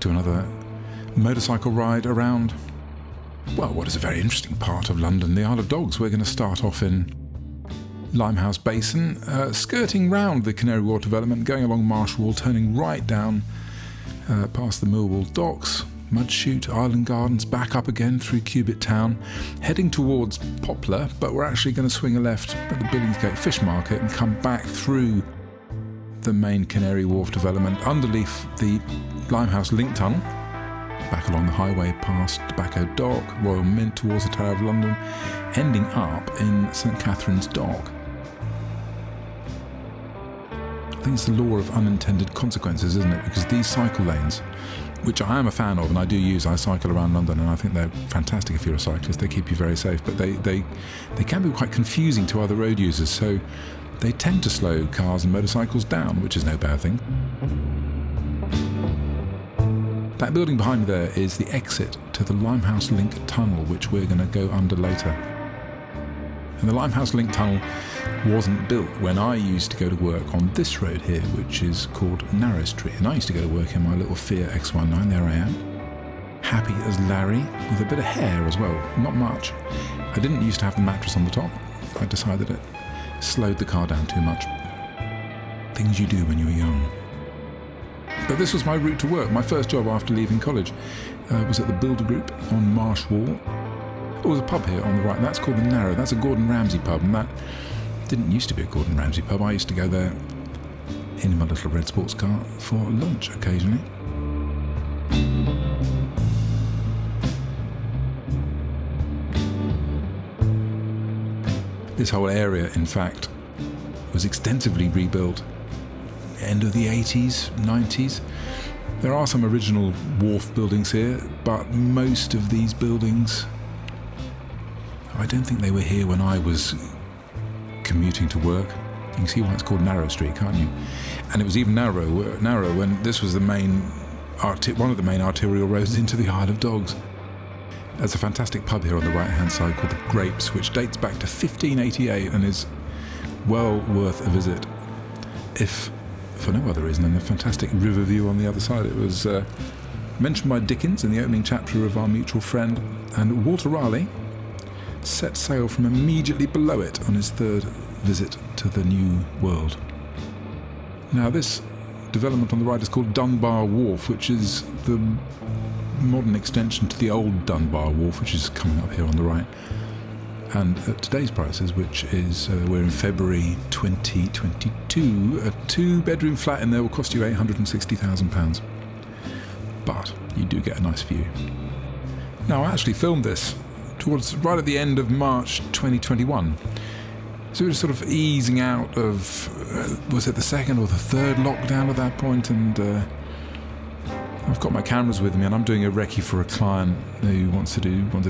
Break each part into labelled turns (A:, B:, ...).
A: to another motorcycle ride around, well, what is a very interesting part of London, the Isle of Dogs. We're going to start off in Limehouse Basin, skirting round the Canary Wharf development, going along Marsh Wall, turning right down past the Millwall Docks, Mudshoot, Island Gardens, back up again through Cubitt Town, heading towards Poplar, but we're actually going to swing a left at the Billingsgate Fish Market and come back through the main Canary Wharf development, underneath the Limehouse Link Tunnel, back along the highway past Tobacco Dock, Royal Mint towards the Tower of London, ending up in St Katharine's Dock. I think it's the law of unintended consequences, isn't it? Because these cycle lanes, which I am a fan of and I do use, I cycle around London and I think they're fantastic if you're a cyclist. They keep you very safe, but they can be quite confusing to other road users, so they tend to slow cars and motorcycles down, which is no bad thing. That building behind me there is the exit to the Limehouse Link Tunnel, which we're going to go under later. And the Limehouse Link Tunnel wasn't built when I used to go to work on this road here, which is called Narrow Street. And I used to go to work in my little Fiat X19, there I am. Happy as Larry, with a bit of hair as well, not much. I didn't used to have the mattress on the top. I decided it slowed the car down too much. Things you do when you were young. But this was my route to work. My first job after leaving college was at the Builder Group on Marsh Wall. Oh, there's a pub here on the right, and that's called the Narrow. That's a Gordon Ramsay pub, and that didn't used to be a Gordon Ramsay pub. I used to go there in my little red sports car for lunch occasionally. This whole area, in fact, was extensively rebuilt end of the 80s, 90s. There are some original wharf buildings here, but most of these buildings, I don't think they were here when I was commuting to work. You can see why it's called Narrow Street, can't you? And it was even narrow when this was the main, one of the main arterial roads into the Isle of Dogs. There's a fantastic pub here on the right-hand side called the Grapes, which dates back to 1588 and is well worth a visit, if for no other reason than the fantastic river view on the other side. It was mentioned by Dickens in the opening chapter of Our Mutual Friend, and Walter Raleigh set sail from immediately below it on his third visit to the New World. Now, this development on the right is called Dunbar Wharf, which is the modern extension to the old Dunbar Wharf, which is coming up here on the right. And at today's prices, which is, we're in February 2022, a 2-bedroom flat in there will cost you £860,000. But you do get a nice view. Now, I actually filmed this towards right at the end of March 2021. So we were sort of easing out of, was it the second or the third lockdown at that point? And I've got my cameras with me and I'm doing a recce for a client who wanted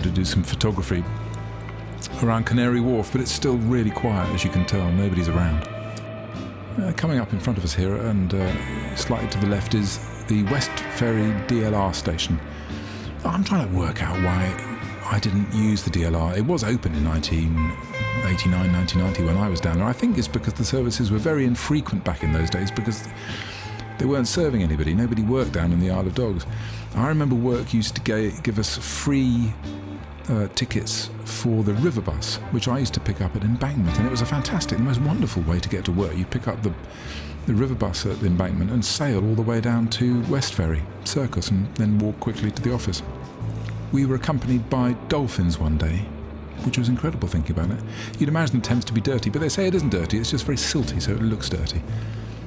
A: to do some photography around Canary Wharf, but it's still really quiet, as you can tell. Nobody's around. Coming up in front of us here and slightly to the left is the Westferry DLR station. I'm trying to work out why I didn't use the DLR. It was open in 1989, 1990 when I was down there. I think it's because the services were very infrequent back in those days, because they weren't serving anybody. Nobody worked down in the Isle of Dogs. I remember work used to give us free tickets for the river bus, which I used to pick up at Embankment, and it was a fantastic, the most wonderful way to get to work. You pick up the river bus at the Embankment and sail all the way down to Westferry Circus and then walk quickly to the office. We were accompanied by dolphins one day, which was incredible thinking about it. You'd imagine the Thames to be dirty, but they say it isn't dirty, it's just very silty, so it looks dirty.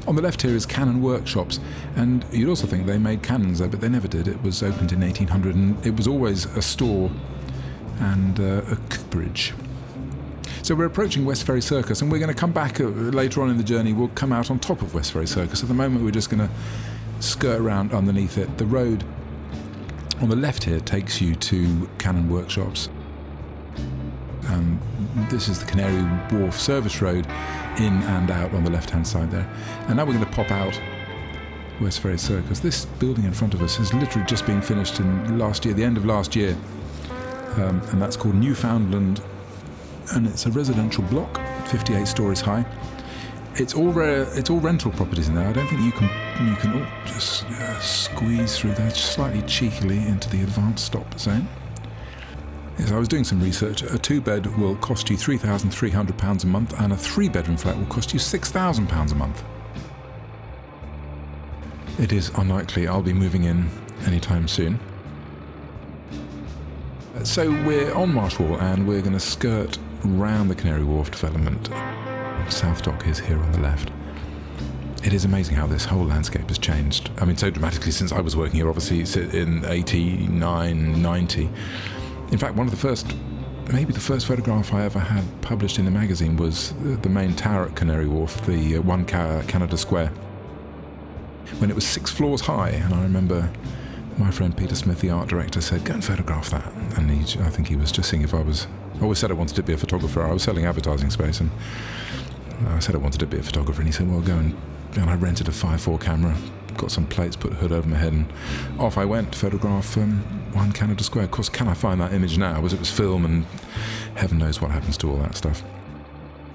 A: On the left here is Cannon Workshops, and you'd also think they made cannons there, but they never did. It was opened in 1800, and it was always a store and a cooperage. So we're approaching Westferry Circus, and we're going to come back later on in the journey. We'll come out on top of Westferry Circus. At the moment, we're just going to skirt around underneath it. The road on the left here takes you to Cannon Workshops. And this is the Canary Wharf service road, in and out on the left-hand side there. And now we're going to pop out Westferry Circus. This building in front of us has literally just been finished in last year, the end of last year. And that's called Newfoundland, and it's a residential block, 58 stories high. It's all rental properties in there. I don't think you can just squeeze through there slightly cheekily into the advanced stop zone. Yes, I was doing some research. A 2-bed will cost you £3,300 a month, and a 3-bedroom flat will cost you £6,000 a month. It is unlikely I'll be moving in anytime soon. So we're on Marsh Wall, and we're going to skirt round the Canary Wharf development. South Dock is here on the left. It is amazing how this whole landscape has changed. I mean, so dramatically since I was working here, obviously, in 89, 90. In fact, maybe the first photograph I ever had published in the magazine was the main tower at Canary Wharf, the One Canada Square, when it was 6 floors high. And I remember my friend Peter Smith, the art director, said, "Go and photograph that." And I think he was just seeing if I always said I wanted to be a photographer. I was selling advertising space, and I said I wanted to be a photographer, and he said, "Well, go." And I rented a 5.4 camera, got some plates, put a hood over my head, and off I went to photograph One Canada Square. Of course, can I find that image now? It was film, and heaven knows what happens to all that stuff.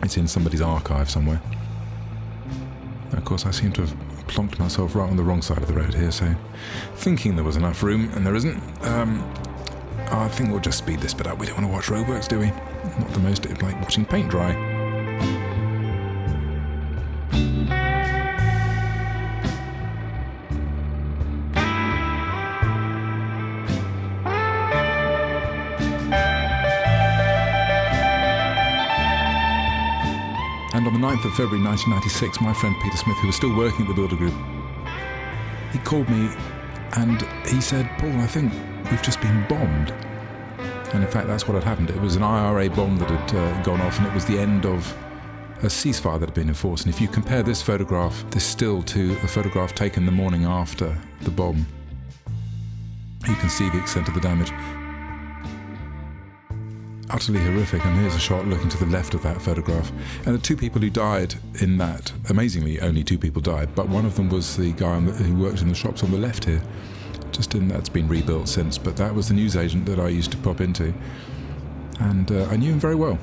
A: It's in somebody's archive somewhere. And of course, I seem to have plonked myself right on the wrong side of the road here, so thinking there was enough room, and there isn't. I think we'll just speed this bit up. We don't want to watch roadworks, do we? Not the most like watching paint dry. And on the 9th of February 1996, my friend Peter Smith, who was still working at the Builder Group, he called me and he said, "Paul, I think we've just been bombed." And in fact, that's what had happened. It was an IRA bomb that had gone off, and it was the end of a ceasefire that had been enforced. And if you compare this still, to a photograph taken the morning after the bomb, you can see the extent of the damage. Utterly horrific. And here's a shot looking to the left of that photograph. And the 2 people who died in that, amazingly, only 2 people died, but one of them was the guy who worked in the shops on the left here. That's been rebuilt since, but that was the newsagent that I used to pop into, and I knew him very well.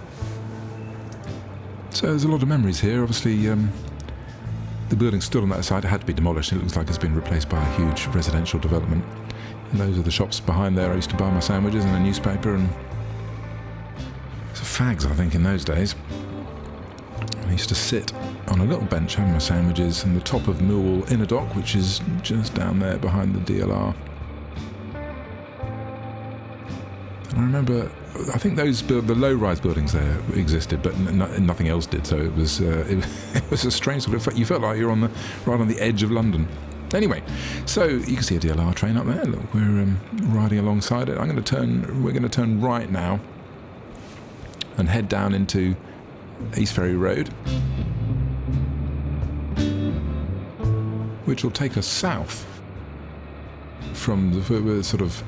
A: So there's a lot of memories here. Obviously, the building stood on that side. It had to be demolished. It looks like it's been replaced by a huge residential development. And those are the shops behind there. I used to buy my sandwiches and a newspaper, and fags, I think, in those days. I used to sit on a little bench having my sandwiches on the top of Millwall Inner Dock, which is just down there behind the DLR. And I remember, I think the low-rise buildings there existed, but nothing else did. So it was a strange sort of. You felt like you're right on the edge of London. Anyway, so you can see a DLR train up there. Look, we're riding alongside it. We're going to turn right now and head down into East Ferry Road, which will take us south from we're sort of,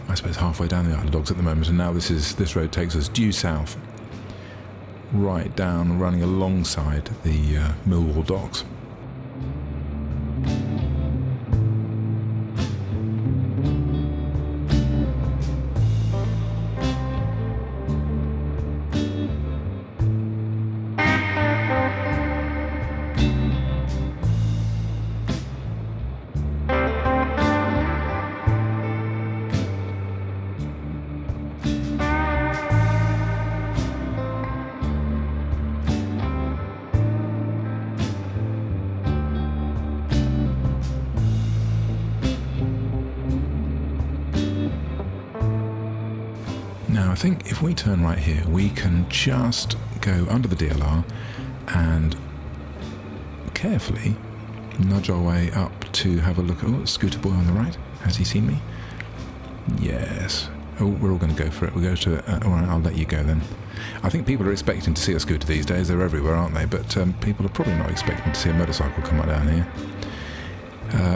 A: I suppose, halfway down the Isle of Dogs at the moment, and now this road takes us due south, right down, running alongside the Millwall Docks. I think if we turn right here, we can just go under the DLR and carefully nudge our way up to have a look at the scooter boy on the right. Has he seen me? Yes. Oh, we're all going to go for it. We'll go to it. All right, I'll let you go then. I think people are expecting to see a scooter these days. They're everywhere, aren't they? But people are probably not expecting to see a motorcycle come right down here.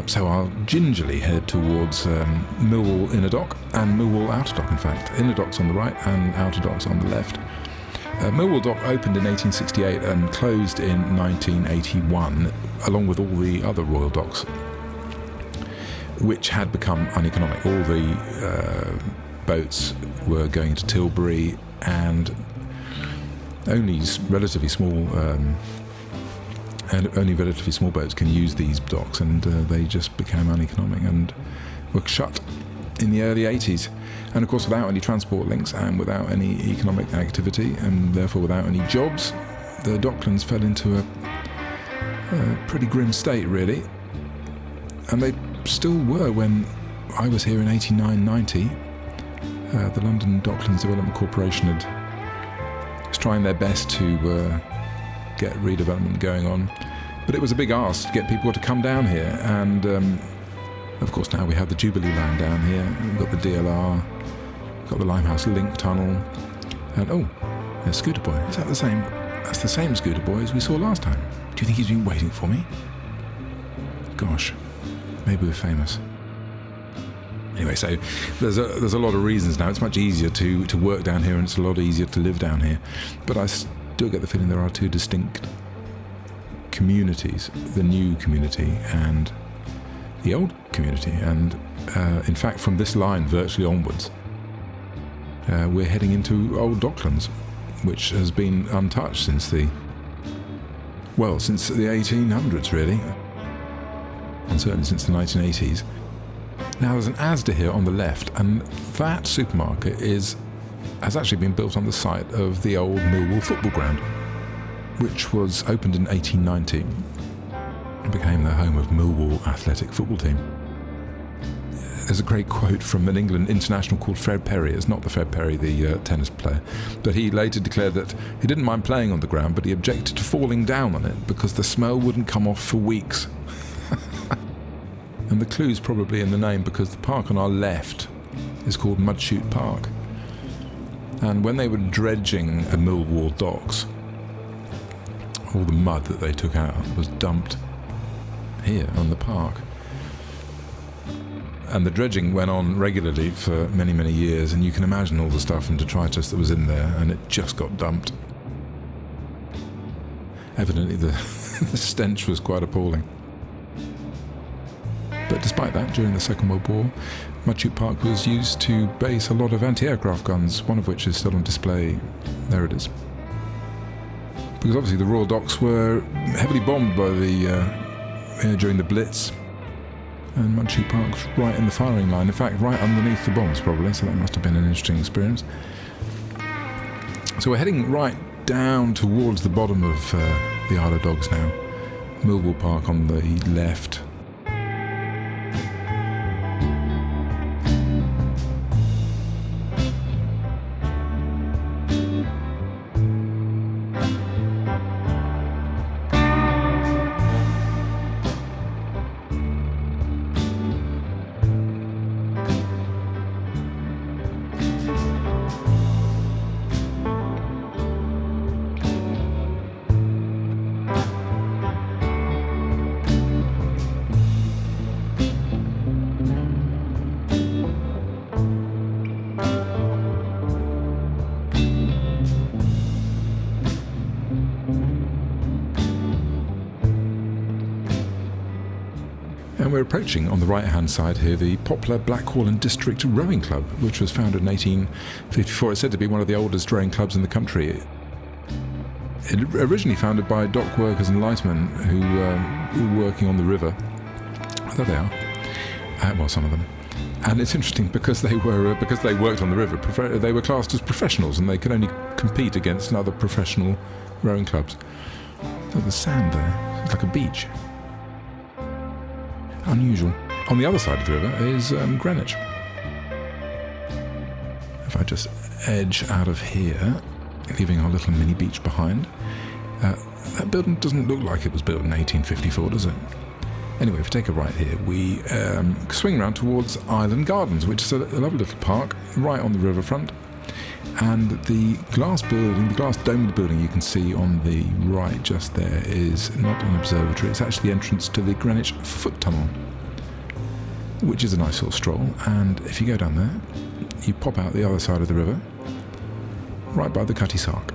A: So I'll gingerly head towards Millwall Inner Dock and Millwall Outer Dock, in fact. Inner Dock's on the right and Outer Dock's on the left. Millwall Dock opened in 1868 and closed in 1981, along with all the other royal docks, which had become uneconomic. All the boats were going to Tilbury, and only relatively small and only relatively small boats can use these docks, and they just became uneconomic and were shut in the early 80s. And of course, without any transport links and without any economic activity, and therefore without any jobs, the Docklands fell into a pretty grim state, really. And they still were when I was here in 89-90. The London Docklands Development Corporation was trying their best to get redevelopment going on, but it was a big ask to get people to come down here. And of course, now we have the Jubilee line down here. We've got the DLR, we've got the Limehouse Link Tunnel, and there's Scooter Boy. Is that the same? That's the same Scooter Boy as we saw last time. Do you think he's been waiting for me? Gosh, maybe we're famous. Anyway, so there's a lot of reasons now. It's much easier to work down here, and it's a lot easier to live down here. But I still get the feeling there are two distinct communities: the new community and the old community. And in fact, from this line virtually onwards, we're heading into Old Docklands, which has been untouched since the 1800s, really, and certainly since the 1980s. Now, there's an Asda here on the left, and that supermarket has actually been built on the site of the old Millwall football ground, which was opened in 1890 and became the home of Millwall athletic football team. There's a great quote from an England international called Fred Perry. It's not the Fred Perry, the tennis player, but he later declared that he didn't mind playing on the ground, but he objected to falling down on it because the smell wouldn't come off for weeks. And the clue's probably in the name, because the park on our left is called Mudchute Park. And when they were dredging at Millwall Docks, all the mud that they took out was dumped here on the park. And the dredging went on regularly for many, many years, and you can imagine all the stuff and detritus that was in there, and it just got dumped. Evidently the stench was quite appalling. But despite that, during the Second World War, Mudchute Park was used to base a lot of anti-aircraft guns, one of which is still on display. There it is. Because obviously the Royal Docks were heavily bombed by during the Blitz, and Mudchute Park's right in the firing line. In fact, right underneath the bombs, probably, so that must have been an interesting experience. So we're heading right down towards the bottom of the Isle of Dogs now. Millwall Park on the left. And we're approaching, on the right-hand side here, the Poplar, Blackwall and District Rowing Club, which was founded in 1854. It's said to be one of the oldest rowing clubs in the country. It originally founded by dock workers and lightermen who were working on the river. There they are. Well, some of them. And it's interesting because they worked on the river. They were classed as professionals, and they could only compete against other professional rowing clubs. Oh, the sand there. It's like a beach. Unusual. On the other side of the river is Greenwich. If I just edge out of here, leaving our little mini beach behind, that building doesn't look like it was built in 1854, does it? Anyway, if we take a right here, we swing around towards Island Gardens, which is a lovely little park right on the riverfront. And the glass domed building you can see on the right just there is not an observatory, it's actually the entrance to the Greenwich Foot Tunnel, which is a nice little stroll. And if you go down there, you pop out the other side of the river, right by the Cutty Sark.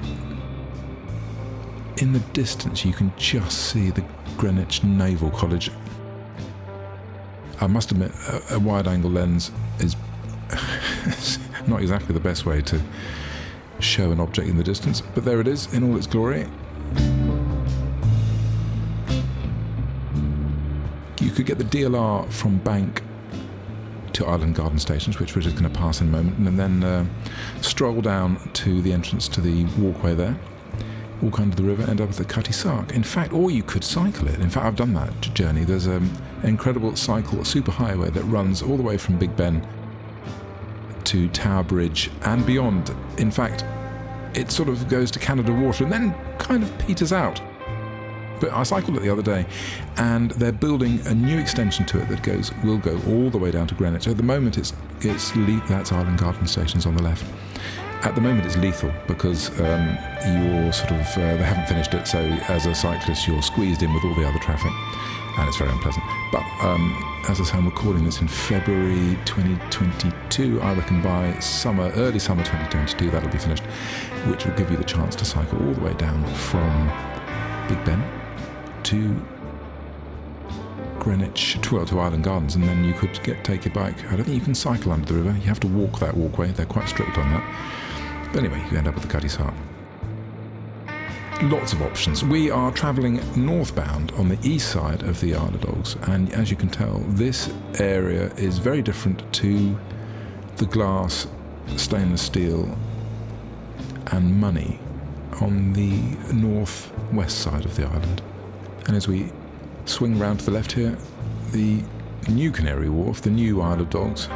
A: In the distance you can just see the Greenwich Naval College. I must admit, a wide-angle lens is not exactly the best way to show an object in the distance, but there it is in all its glory. could get the DLR from Bank to Island Garden stations, which we're just going to pass in a moment, and then stroll down to the entrance to the walkway there, walk under the river, end up at the Cutty Sark. In fact, or you could cycle it. In fact, I've done that journey. There's an incredible superhighway that runs all the way from Big Ben to Tower Bridge and beyond. In fact, it sort of goes to Canada Water and then kind of peters out. But I cycled it the other day, and they're building a new extension to it that will go all the way down to Greenwich. At the moment, that's Island Garden stations on the left. At the moment, it's lethal because you're sort of they haven't finished it. So as a cyclist, you're squeezed in with all the other traffic, and it's very unpleasant. But as I say, I'm recording this in February 2022. I reckon by early summer 2022, that'll be finished, which will give you the chance to cycle all the way down from Big Ben to Greenwich, to Island Gardens, and then you could take your bike. I don't think you can cycle under the river. You have to walk that walkway. They're quite strict on that. But anyway, you end up at the Cutty Sark. Lots of options. We are travelling northbound on the east side of the Isle of Dogs, and as you can tell, this area is very different to the glass, stainless steel and money on the northwest side of the island. And as we swing round to the left here, the new Canary Wharf, the new Isle of Dogs,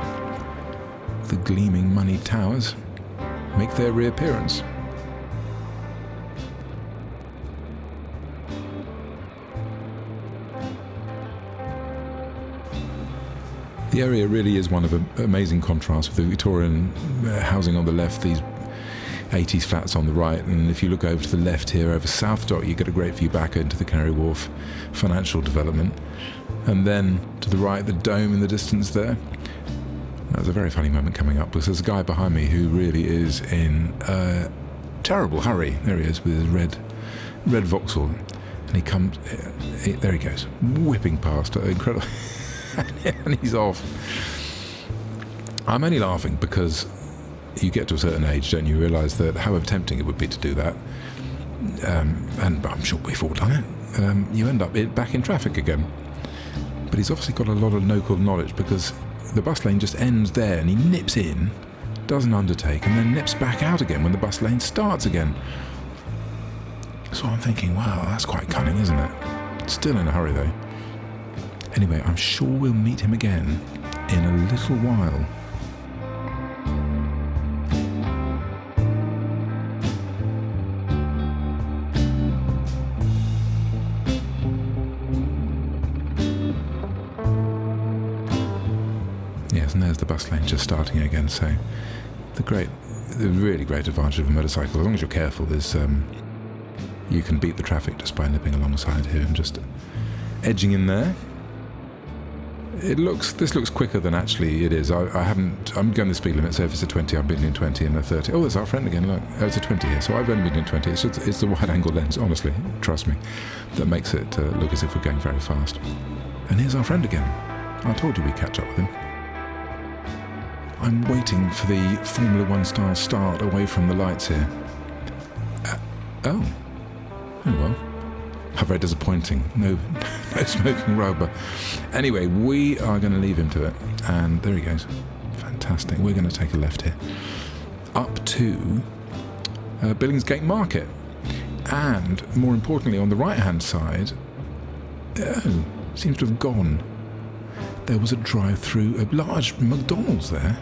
A: the gleaming money towers make their reappearance. The area really is one of amazing contrast with the Victorian housing on the left, these 80s flats on the right, and if you look over to the left here over South Dock, you get a great view back into the Canary Wharf financial development, and then to the right, the dome in the distance there. There's a very funny moment coming up because there's a guy behind me who really is in a terrible hurry. There he is with his red Vauxhall, and he comes, there he goes, whipping past, incredible, and he's off. I'm only laughing because you get to a certain age, don't you, realise that however tempting it would be to do that, and I'm sure we've all done it, you end up back in traffic again. But he's obviously got a lot of local knowledge because the bus lane just ends there and he nips in, does an undertake, and then nips back out again when the bus lane starts again. So I'm thinking, wow, that's quite cunning, isn't it? Still in a hurry though. Anyway, I'm sure we'll meet him again in a little while. Yes, and there's the bus lane just starting again. So the really great advantage of a motorcycle, as long as you're careful, is you can beat the traffic just by nipping alongside here and just edging in there. This looks quicker than actually it is. I'm going the speed limit, so if it's a 20, I've been in 20 and a 30. Oh, there's our friend again, look. Oh, it's a 20 here, so I've only been in 20. It's the wide angle lens, honestly, trust me, that makes it look as if we're going very fast. And here's our friend again. I told you we'd catch up with him. I'm waiting for the Formula 1 style start away from the lights here. Oh well. How very disappointing. No smoking rubber. Anyway, we are going to leave him to it. And there he goes. Fantastic. We're going to take a left here. Up to Billingsgate Market. And more importantly, on the right-hand side, seems to have gone. There was a drive-through, a large McDonald's there.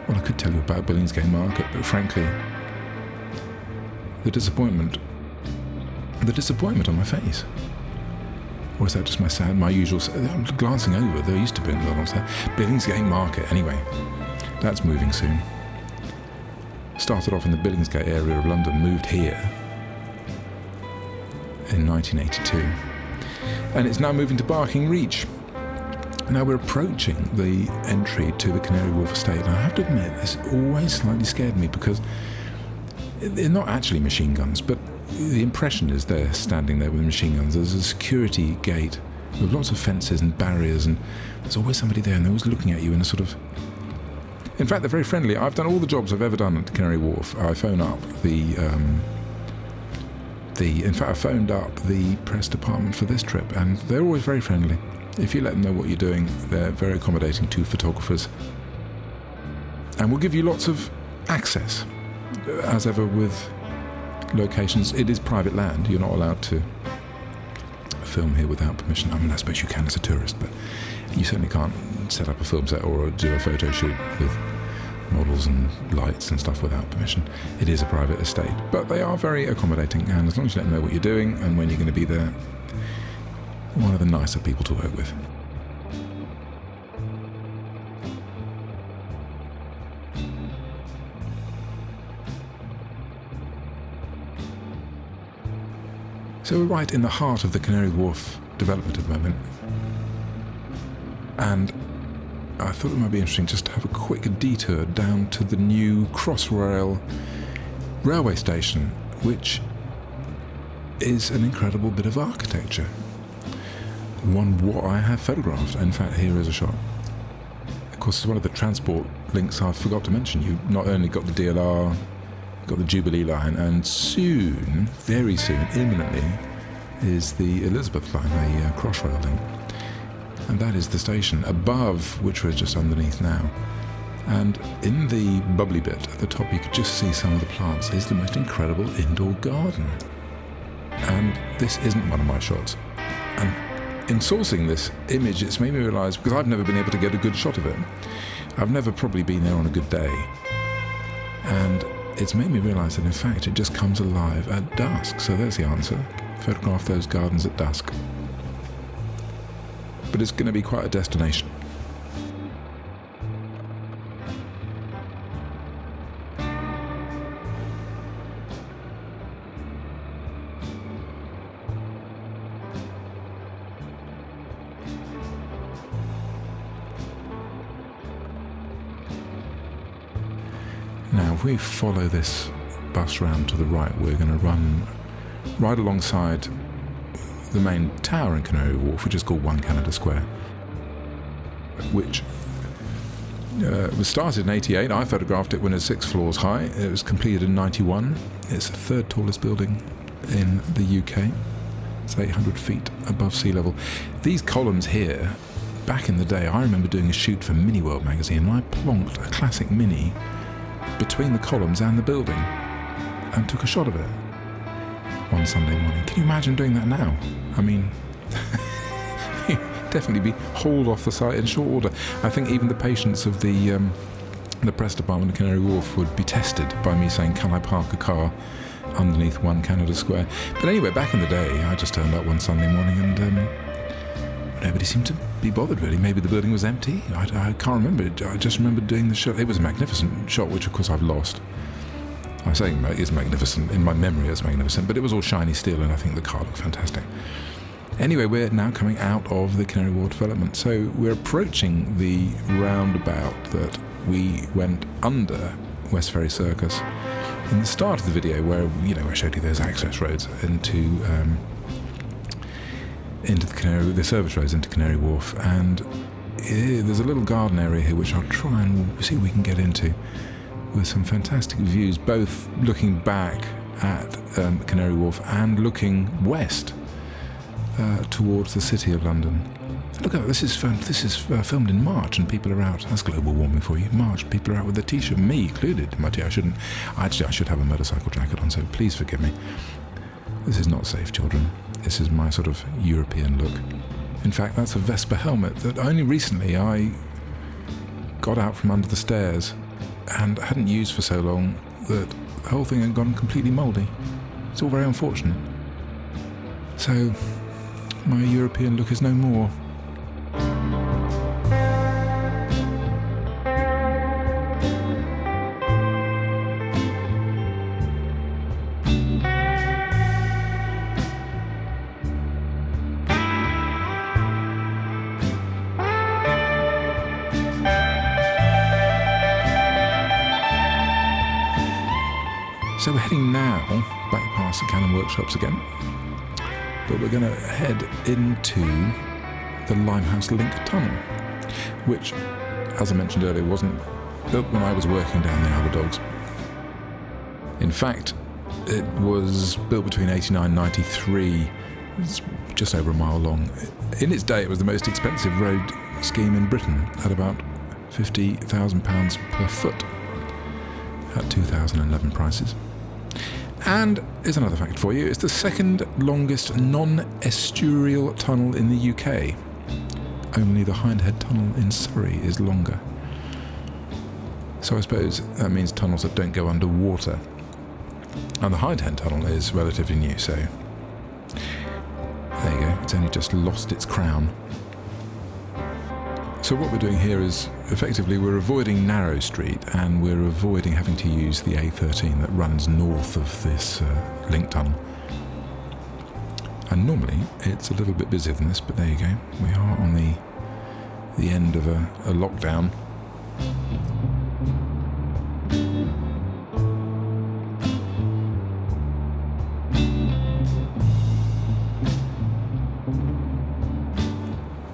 A: Well, I could tell you about Billingsgate Market, but frankly, the disappointment on my face. Or is that just my usual... I'm glancing over, there used to be McDonald's there. Billingsgate Market, anyway. That's moving soon. Started off in the Billingsgate area of London, moved here in 1982. And it's now moving to Barking Reach. Now we're approaching the entry to the Canary Wharf estate, and I have to admit, this always slightly scared me because they're not actually machine guns, but the impression is they're standing there with machine guns. There's a security gate with lots of fences and barriers, and there's always somebody there, and they're always looking at you in a sort of... In fact, they're very friendly. I've done all the jobs I've ever done at Canary Wharf. I phone up the In fact, I phoned up the press department for this trip, and they're always very friendly. If you let them know what you're doing, they're very accommodating to photographers. And will give you lots of access. As ever with locations, it is private land. You're not allowed to film here without permission. I mean, I suppose you can as a tourist, but you certainly can't set up a film set or do a photo shoot with models and lights and stuff without permission. It is a private estate, but they are very accommodating, and as long as you let them know what you're doing and when you're going to be there, one of the nicer people to work with. So we're right in the heart of the Canary Wharf development at the moment, and I thought it might be interesting just to have a quick detour down to the new Crossrail railway station, which is an incredible bit of architecture. One what I have photographed. In fact, here is a shot. Of course, it's one of the transport links I forgot to mention. You not only got the DLR, got the Jubilee line, and soon, very soon, imminently, is the Elizabeth line, the Crossrail link. And that is the station above, which we're just underneath now. And in the bubbly bit at the top, you could just see some of the plants. It's the most incredible indoor garden. And this isn't one of my shots. And in sourcing this image, it's made me realise, because I've never been able to get a good shot of it. I've never probably been there on a good day. And it's made me realise that in fact it just comes alive at dusk. So there's the answer. Photograph those gardens at dusk. But it's going to be quite a destination. Now, if we follow this bus round to the right, we're going to run right alongside the main tower in Canary Wharf, which is called 1 Canada Square, which was started in 88. I photographed it when it was 6 floors high. It was completed in 91. It's the third tallest building in the UK. It's 800 feet above sea level. These columns here, back in the day, I remember doing a shoot for Mini World magazine, and I plonked a classic Mini between the columns and the building and took a shot of it one Sunday morning. Can you imagine doing that now? I mean, definitely be hauled off the site in short order. I think even the patience of the press department of Canary Wharf would be tested by me saying, can I park a car underneath 1 Canada Square? But anyway, back in the day, I just turned up one Sunday morning and nobody seemed to be bothered, really. Maybe the building was empty. I can't remember. I just remember doing the shot. It was a magnificent shot, which of course I've lost. I'm saying it's magnificent. In my memory, it's magnificent. But it was all shiny steel, and I think the car looked fantastic. Anyway, we're now coming out of the Canary Wharf development. So we're approaching the roundabout that we went under Westferry Circus in the start of the video, where, I showed you those access roads into the service roads into Canary Wharf, and there's a little garden area here which I'll try and see if we can get into, with some fantastic views, both looking back at Canary Wharf and looking west towards the city of London. Look at that, this is filmed in March, and people are out. That's global warming for you. March, people are out with their t-shirt, me included. I should have a motorcycle jacket on, so please forgive me. This is not safe, children. This is my sort of European look. In fact, that's a Vespa helmet that only recently I got out from under the stairs and hadn't used for so long that the whole thing had gone completely mouldy. It's all very unfortunate. So, my European look is no more. So we're heading now back past the Cannon Workshops again, but we're going to head into the Limehouse Link Tunnel, which, as I mentioned earlier, wasn't built when I was working down the Isle of Dogs. In fact, It was built between 89 and 93. It's just over a mile long. In its day, it was the most expensive road scheme in Britain, at about £50,000 per foot at 2011 prices. And here's another fact for you. It's the second longest non-estuarial tunnel in the UK. Only the Hindhead Tunnel in Surrey is longer. So I suppose that means tunnels that don't go underwater. And the Hindhead Tunnel is relatively new, so there you go. It's only just lost its crown. So what we're doing here is, effectively, we're avoiding Narrow Street and we're avoiding having to use the A13 that runs north of this link tunnel. And normally it's a little bit busier than this, but there you go. We are on the end of a lockdown.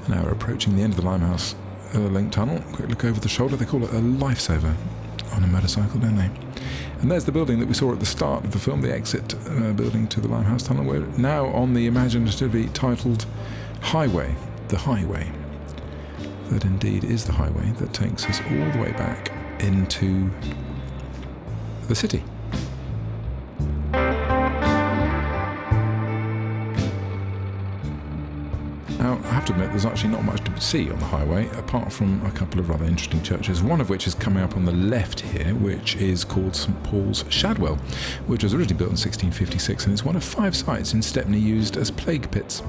A: Now we're approaching the end of the Limehouse Link Tunnel. Quick look over the shoulder. They call it a lifesaver on a motorcycle, don't they? And there's the building that we saw at the start of the film, the exit building to the Limehouse Tunnel. We're now on the imaginatively titled Highway, the Highway. That indeed is the highway that takes us all the way back into the city. Now, I have to admit, there's actually not much to see on the highway, apart from a couple of rather interesting churches, one of which is coming up on the left here, which is called St Paul's Shadwell, which was originally built in 1656, and it's one of 5 sites in Stepney used as plague pits.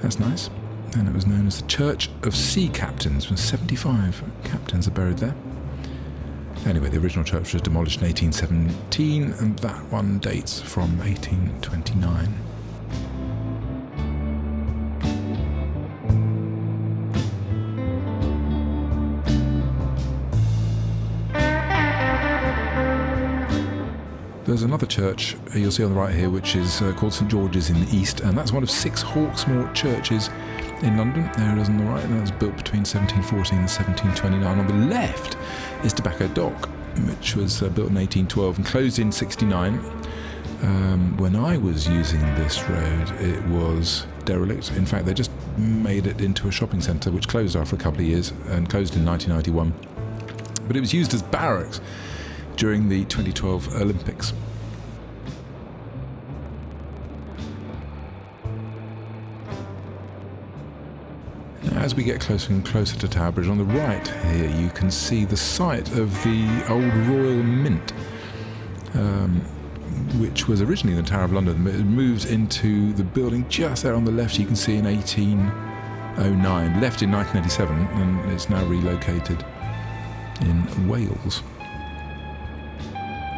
A: That's nice. And it was known as the Church of Sea Captains, when 75 captains are buried there. Anyway, the original church was demolished in 1817, and that one dates from 1829. There's another church you'll see on the right here, which is called St George's in the east, and that's one of 6 Hawksmoor churches in London. There it is on the right, and that was built between 1714 and 1729. On the left is Tobacco Dock, which was built in 1812 and closed in 69. When I was using this road, it was derelict. In fact, they just made it into a shopping centre, which closed after a couple of years and closed in 1991. But it was used as barracks during the 2012 Olympics. Now, as we get closer and closer to Tower Bridge, on the right here you can see the site of the old Royal Mint, which was originally in the Tower of London. It moved into the building just there on the left, you can see, in 1809, left in 1987, and it's now relocated in Wales.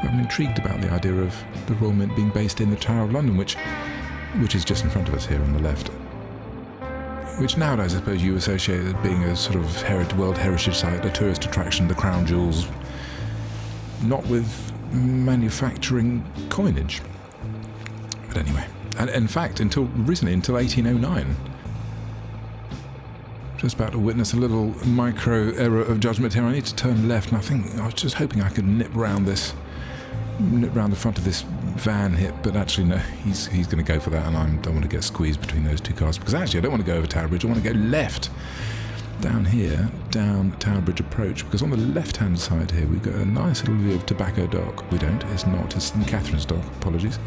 A: I'm intrigued about the idea of the Royal Mint being based in the Tower of London, which is just in front of us here on the left. Which nowadays I suppose you associate as being a sort of World Heritage Site, a tourist attraction, the crown jewels, not with manufacturing coinage. But anyway, and in fact, until recently, until 1809, just about to witness a little micro error of judgment here. I need to turn left, and I was just hoping I could nip round the front of this van here, but actually no, he's going to go for that, and I don't want to get squeezed between those 2 cars, because actually I don't want to go over Tower Bridge. I want to go left down here, down Tower Bridge approach, because on the left hand side here we've got a nice little view of Tobacco Dock. It's not, it's St Katharine's Dock, apologies.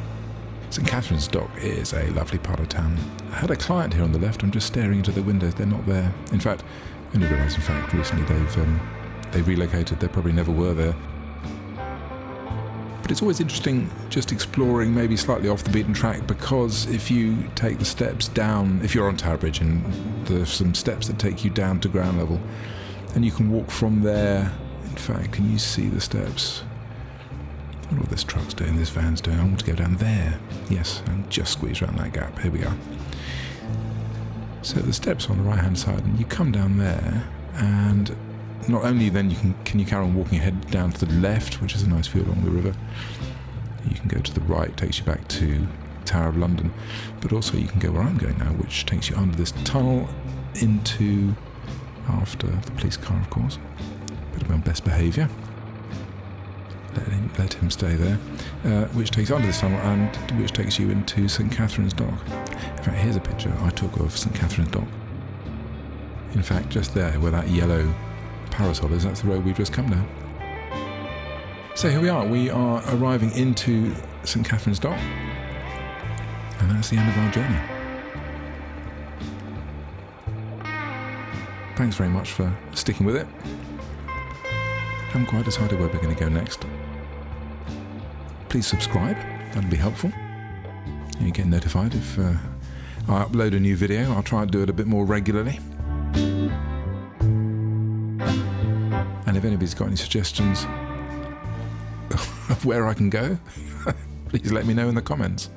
A: St Katharine's Dock is a lovely part of town. I had a client here on the left. I'm just staring into the windows, they're not there. In fact, I only realised recently they've relocated, they probably never were there. But it's always interesting just exploring maybe slightly off the beaten track, because if you take the steps down, if you're on Tower Bridge, and there's some steps that take you down to ground level, and you can walk from there. In fact, can you see the steps? I wonder what this truck's doing, this van's doing. I want to go down there. Yes, and just squeeze around that gap. Here we go. So the steps on the right hand side, and you come down there, and not only then can you carry on walking ahead down to the left, which is a nice view along the river. You can go to the right, takes you back to Tower of London, but also you can go where I'm going now, which takes you under this tunnel into, after the police car, of course. Bit of my best behaviour. let him stay there, which takes you under this tunnel and which takes you into St Katharine's Dock. In fact, here's a picture I took of St Katharine's Dock. In fact, just there where that yellow parasol is, that's the road we've just come down. So here we are arriving into St Katharine's Dock, and that's the end of our journey. Thanks very much for sticking with it. Haven't quite decided where we're going to go next. Please subscribe, that'll be helpful. You get notified if I upload a new video. I'll try and do it a bit more regularly. And if anybody's got any suggestions of where I can go, please let me know in the comments.